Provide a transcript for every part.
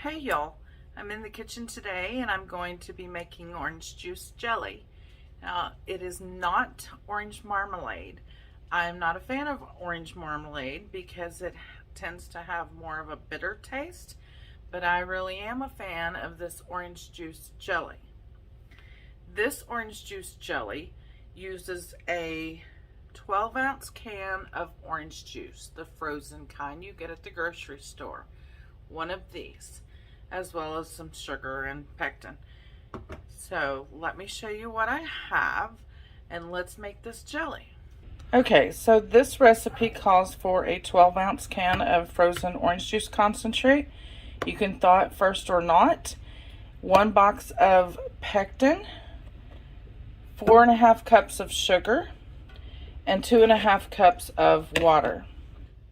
Hey y'all, I'm in the kitchen today and I'm going to be making orange juice jelly. Now, it is not orange marmalade. I'm not a fan of orange marmalade because it tends to have more of a bitter taste, but I really am a fan of this orange juice jelly. This orange juice jelly uses a 12-ounce can of orange juice, the frozen kind you get at the grocery store. One of these, as well as some sugar and pectin. So let me show you what I have and let's make this jelly. Okay, so this recipe calls for a 12-ounce can of frozen orange juice concentrate. You can thaw it first or not. 1 box of pectin, 4.5 cups of sugar, and 2.5 cups of water.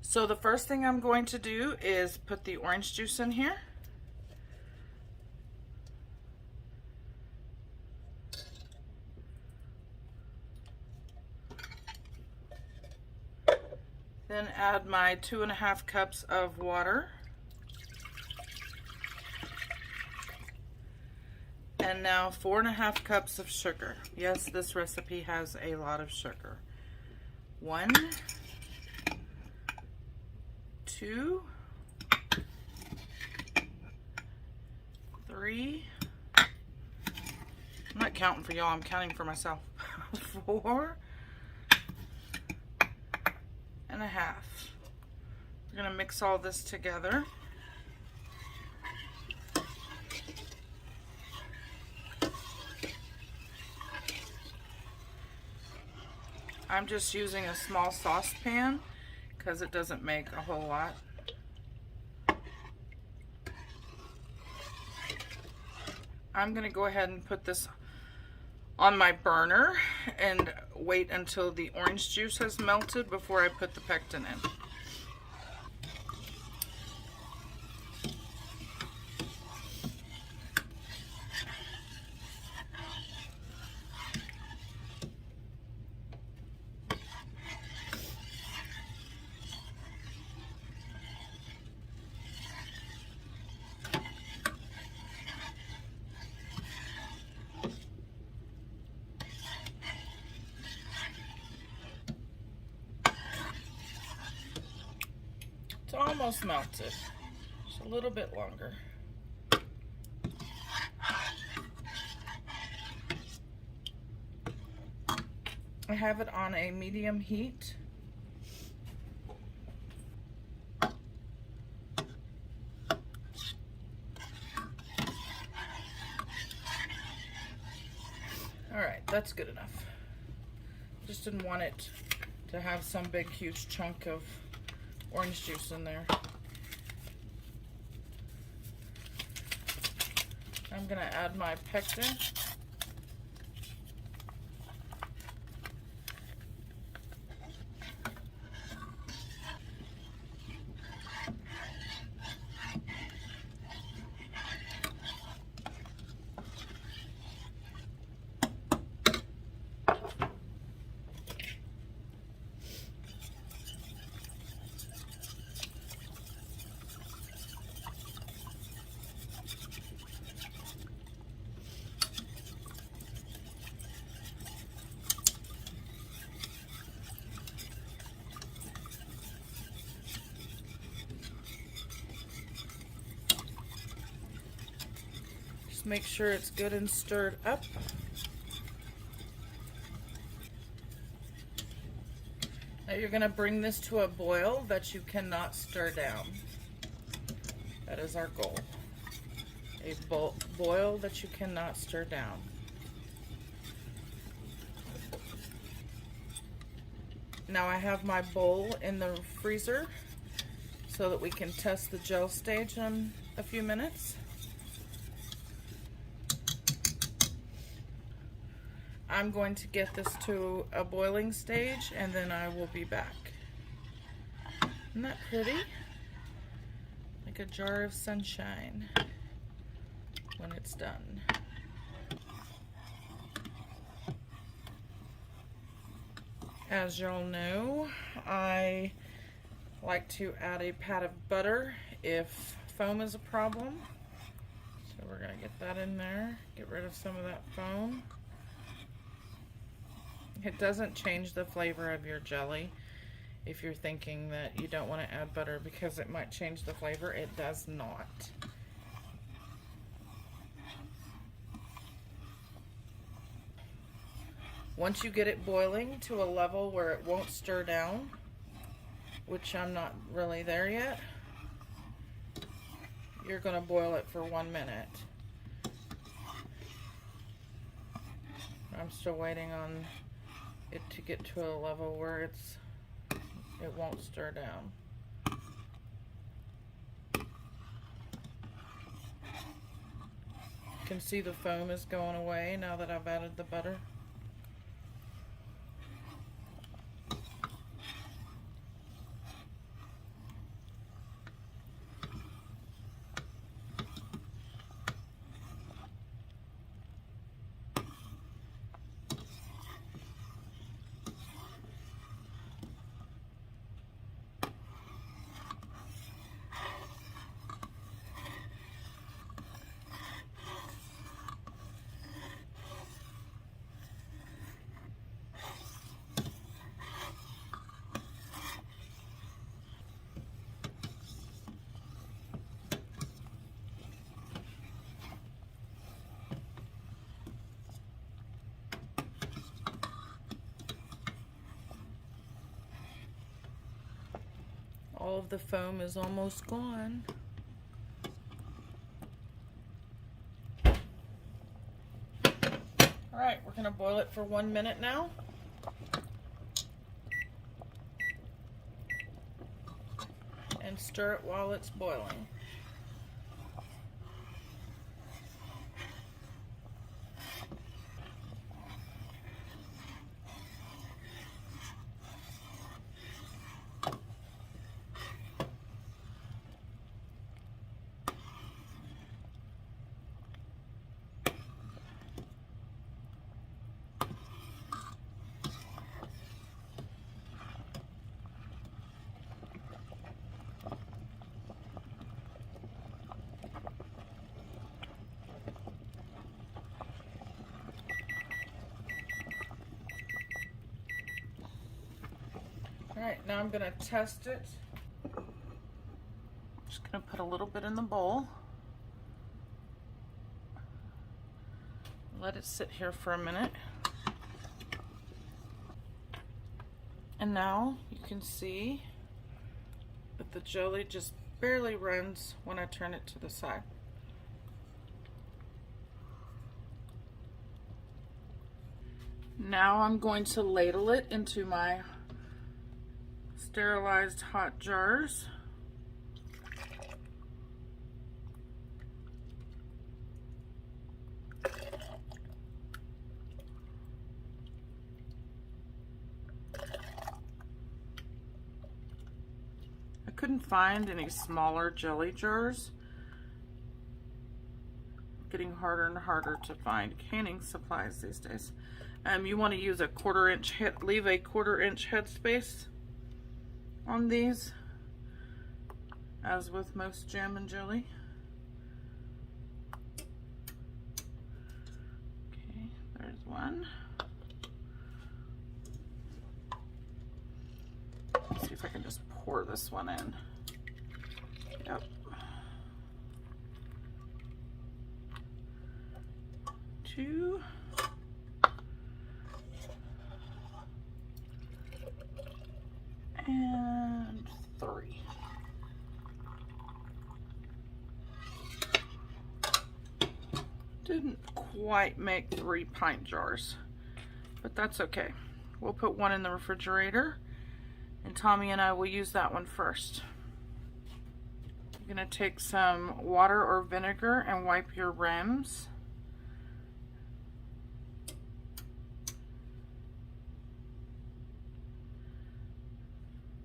So the first thing I'm going to do is put the orange juice in here. Then add my 2.5 cups of water. And now 4.5 cups of sugar. Yes, this recipe has a lot of sugar. 1, 2, 3. I'm not counting for y'all, I'm counting for myself. 4 and a half. We're going to mix all this together. I'm just using a small saucepan because it doesn't make a whole lot. I'm going to go ahead and put this on my burner and wait until the orange juice has melted before I put the pectin in. It's almost melted. Just a little bit longer. I have it on a medium heat. Alright, that's good enough. Just didn't want it to have some big huge chunk of orange juice in there. I'm going to add my pectin. Make sure it's good and stirred up. Now you're going to bring this to a boil that you cannot stir down. That is our goal. A boil that you cannot stir down. Now I have my bowl in the freezer so that we can test the gel stage in a few minutes. I'm going to get this to a boiling stage and then I will be back. Isn't that pretty? Like a jar of sunshine when it's done. As y'all know, I like to add a pat of butter if foam is a problem. So we're gonna get that in there, get rid of some of that foam. It doesn't change the flavor of your jelly. If you're thinking that you don't want to add butter because it might change the flavor, it does not. Once you get it boiling to a level where it won't stir down, which I'm not really there yet, you're going to boil it for 1 minute. I'm still waiting on it to get to a level where it won't stir down. You can see the foam is going away now that I've added the butter. All of the foam is almost gone. All right, we're gonna boil it for 1 minute now. And stir it while it's boiling. Alright, now I'm going to test it. Just going to put a little bit in the bowl. Let it sit here for a minute. And now you can see that the jelly just barely runs when I turn it to the side. Now I'm going to ladle it into my sterilized hot jars. I couldn't find any smaller jelly jars. Getting harder and harder to find canning supplies these days. You want to use a 1/4 inch head, leave a 1/4 inch headspace on these, as with most jam and jelly. Okay, there's one. Let's see if I can just pour this one in. Yep. 2. And 3. Didn't quite make 3 pint jars, but that's okay. We'll put one in the refrigerator, and Tommy and I will use that one first. You're gonna take some water or vinegar and wipe your rims.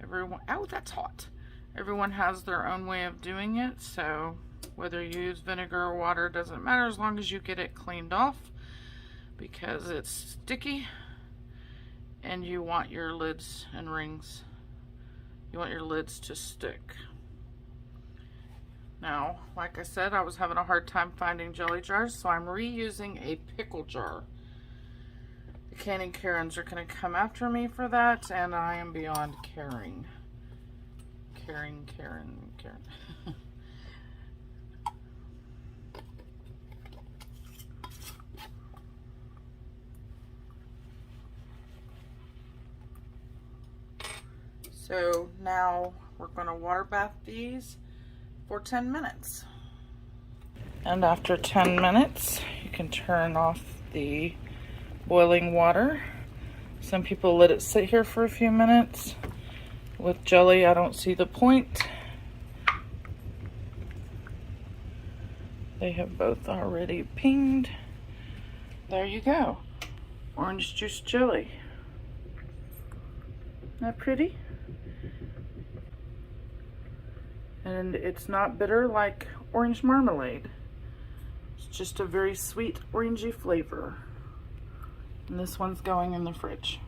Everyone, oh, that's hot. Everyone has their own way of doing it, so whether you use vinegar or water doesn't matter as long as you get it cleaned off, because it's sticky and you want your lids and rings, you want your lids to stick. Now, like I said, I was having a hard time finding jelly jars, so I'm reusing a pickle jar. The canning Karens are going to come after me for that, and I am beyond caring. Karen. So now we're going to water bath these for 10 minutes. And after 10 minutes, you can turn off the boiling water. Some people let it sit here for a few minutes. With jelly, I don't see the point. They have both already pinged. There you go. Orange juice jelly. Isn't that pretty? And it's not bitter like orange marmalade. It's just a very sweet orangey flavor. And this one's going in the fridge.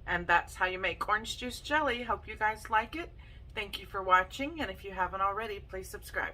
And that's how you make orange juice jelly. Hope you guys like it. Thank you for watching, and if you haven't already, please subscribe.